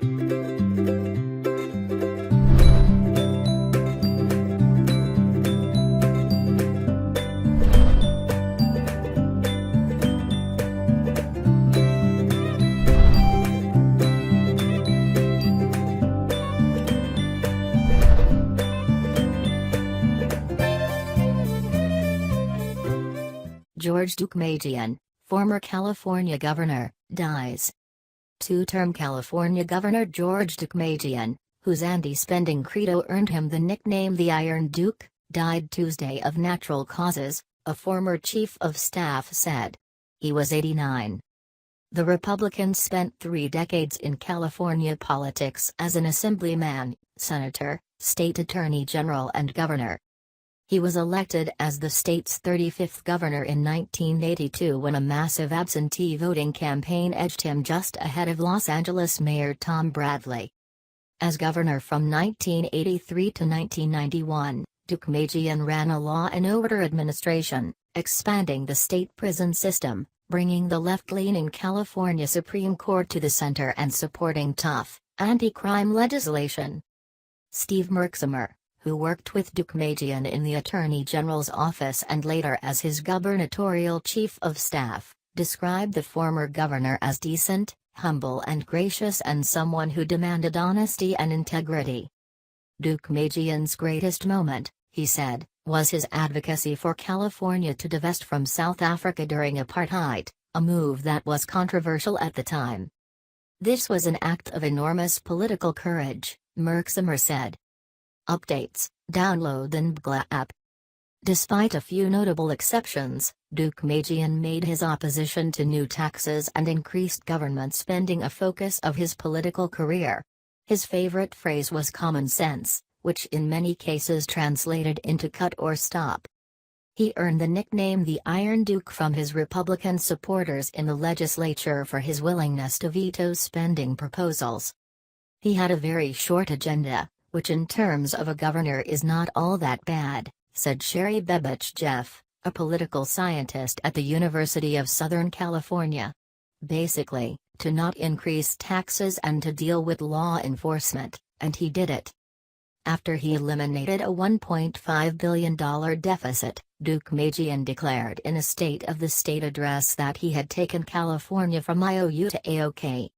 George Deukmejian, former California governor, dies. Two-term California Governor George Deukmejian, whose anti-spending credo earned him the nickname the Iron Duke, died Tuesday of natural causes, a former chief of staff said. He was 89. The Republican spent 3 decades in California politics as an assemblyman, senator, state attorney general and governor. He was elected as the state's 35th governor in 1982 when a massive absentee voting campaign edged him just ahead of Los Angeles Mayor Tom Bradley. As governor from 1983 to 1991, Deukmejian ran a law and order administration, expanding the state prison system, bringing the left-leaning California Supreme Court to the center and supporting tough, anti-crime legislation. Steve Merksimer, who worked with Deukmejian in the Attorney General's office and later as his gubernatorial chief of staff, described the former governor as decent, humble and gracious and someone who demanded honesty and integrity. Deukmejian's greatest moment, he said, was his advocacy for California to divest from South Africa during apartheid, a move that was controversial at the time. This was an act of enormous political courage, Merksimer said. Updates, download the NBGLA app. Despite a few notable exceptions, Deukmejian made his opposition to new taxes and increased government spending a focus of his political career. His favorite phrase was common sense, which in many cases translated into cut or stop. He earned the nickname the Iron Duke from his Republican supporters in the legislature for his willingness to veto spending proposals. He had a very short agenda, which in terms of a governor is not all that bad, said Sherry Bebich Jeff, a political scientist at the University of Southern California. Basically, to not increase taxes and to deal with law enforcement, and he did it. After he eliminated a $1.5 billion deficit, Deukmejian declared in a State of the State address that he had taken California from IOU to AOK.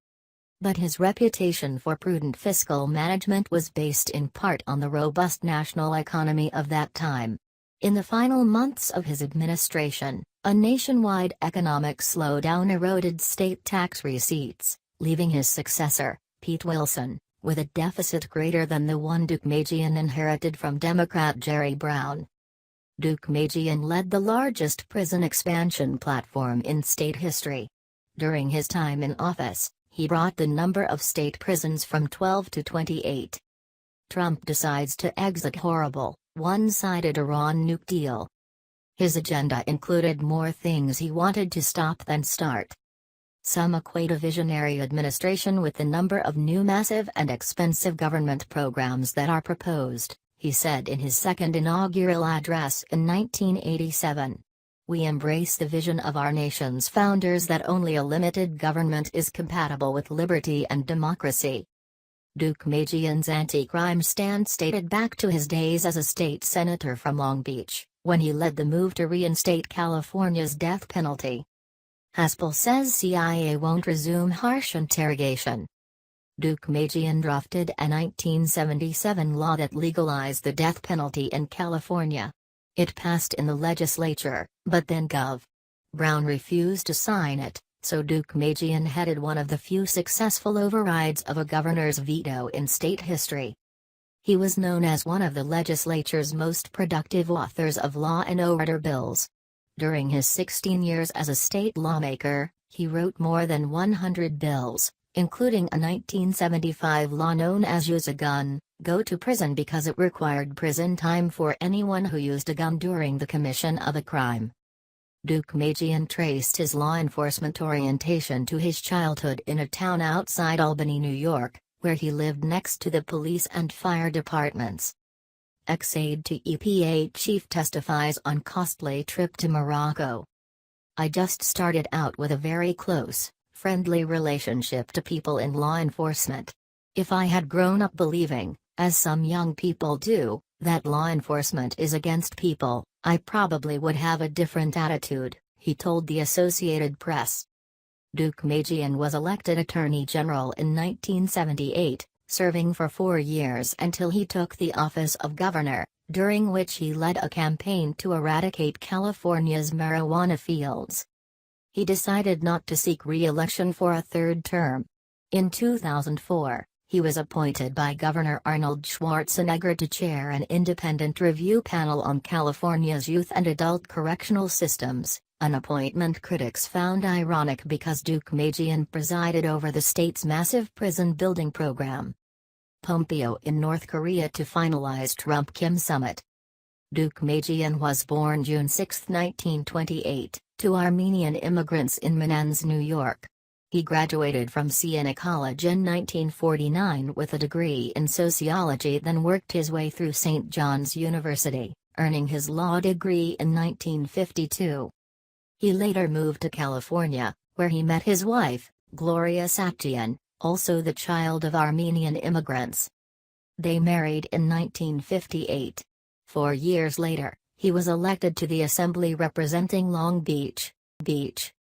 But his reputation for prudent fiscal management was based in part on the robust national economy of that time. In the final months of his administration, a nationwide economic slowdown eroded state tax receipts, leaving his successor, Pete Wilson, with a deficit greater than the one Deukmejian inherited from Democrat Jerry Brown. Deukmejian led the largest prison expansion platform in state history. During his time in office, he brought the number of state prisons from 12 to 28. Trump decides to exit horrible, one-sided Iran nuke deal. His agenda included more things he wanted to stop than start. Some equate a visionary administration with the number of new massive and expensive government programs that are proposed, he said in his second inaugural address in 1987. We embrace the vision of our nation's founders that only a limited government is compatible with liberty and democracy. Deukmejian's anti-crime stance dated back to his days as a state senator from Long Beach, when he led the move to reinstate California's death penalty. Haspel says CIA won't resume harsh interrogation. Deukmejian drafted a 1977 law that legalized the death penalty in California. It passed in the legislature, but then Gov. Brown refused to sign it, so Deukmejian headed one of the few successful overrides of a governor's veto in state history. He was known as one of the legislature's most productive authors of law and order bills. During his 16 years as a state lawmaker, he wrote more than 100 bills, including a 1975 law known as Use a Gun, Go to Prison because it required prison time for anyone who used a gun during the commission of a crime. Deukmejian traced his law enforcement orientation to his childhood in a town outside Albany, New York, where he lived next to the police and fire departments. Ex-aide to EPA chief testifies on costly trip to Morocco. I just started out with a very close, friendly relationship to people in law enforcement. If I had grown up believing, as some young people do, that law enforcement is against people, I probably would have a different attitude, he told the Associated Press. Deukmejian was elected Attorney General in 1978, serving for 4 years until he took the office of governor, during which he led a campaign to eradicate California's marijuana fields. He decided not to seek re-election for a third term. In 2004, he was appointed by Governor Arnold Schwarzenegger to chair an independent review panel on California's youth and adult correctional systems, an appointment critics found ironic because Deukmejian presided over the state's massive prison building program. Pompeo in North Korea to finalize Trump-Kim summit. Deukmejian was born June 6, 1928, to Armenian immigrants in Menands, New York. He graduated from Siena College in 1949 with a degree in sociology, then worked his way through St. John's University, earning his law degree in 1952. He later moved to California, where he met his wife, Gloria Satjian, also the child of Armenian immigrants. They married in 1958. 4 years later, he was elected to the Assembly representing Long Beach.